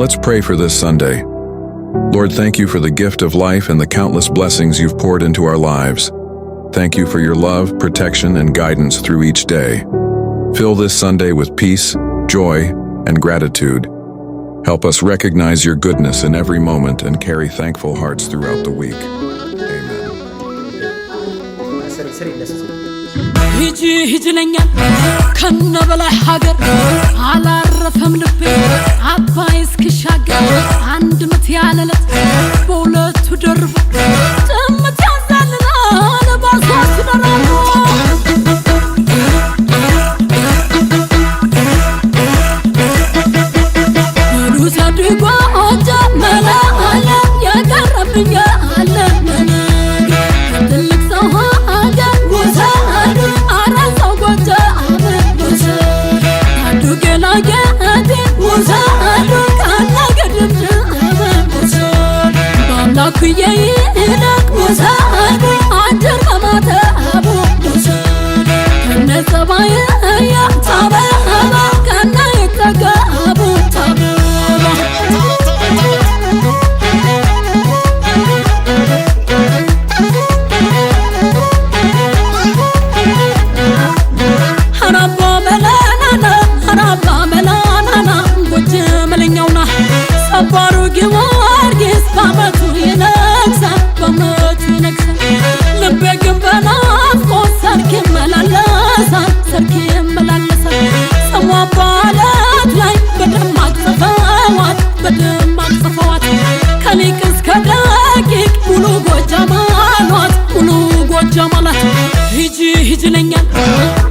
Let's pray for this Sunday. Lord, thank you for the gift of life and the countless blessings you've poured into our lives. Thank you for your love, protection, and guidance through each day. Fill this Sunday with peace, joy, and gratitude. Help us recognize your goodness in every moment and carry thankful hearts throughout the week. Amen.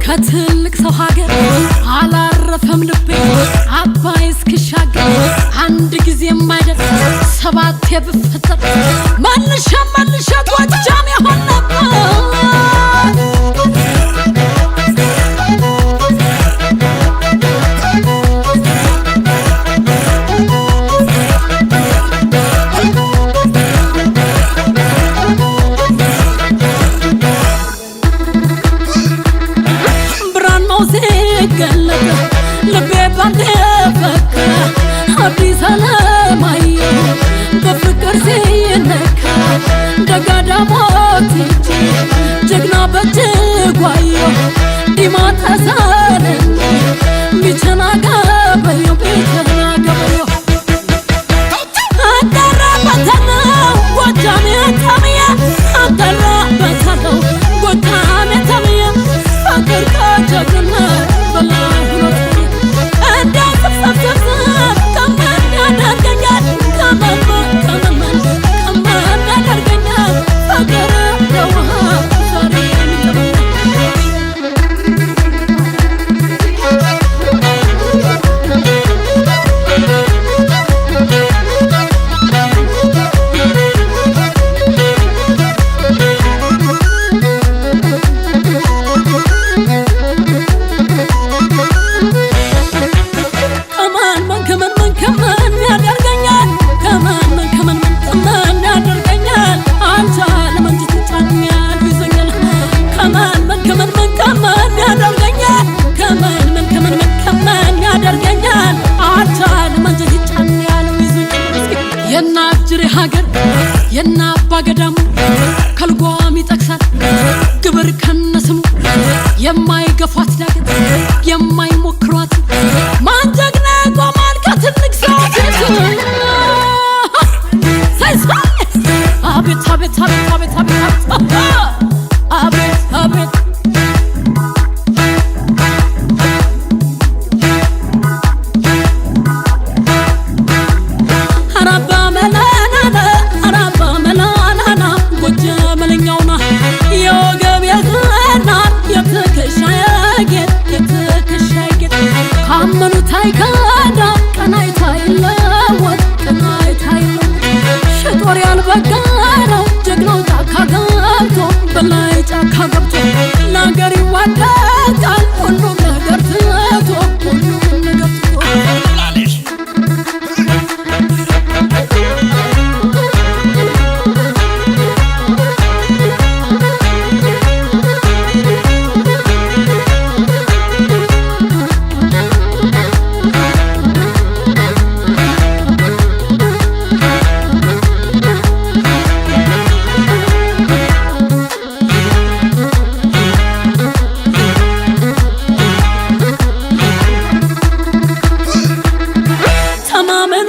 ከትልቅ ሰው ሀገር አላረፈም ልቤ አባይ እስክሻገር አንድ ጊዜ የማይደርስ ሰባት የብፈጠር መልሻ ጎጃም ይሆን ነበር የናባገዳሙ ከልጓም ይጠቅሳል ግብር ከነስሙ የማይገፏት ዳገት የማይሞክሯት ማንጀግና ቆማል ከትልቅ ሰው አቤት አቤት አቤት አቤት አቤት አቤት Shake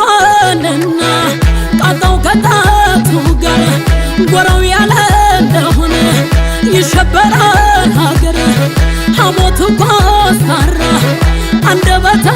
አይኗልና ቃጣው ከጣቱ ጋር ጎራው ያለ እንደሆነ ይሸበራል ሀገር ሐሞቱ ኮስታራ አንደበታ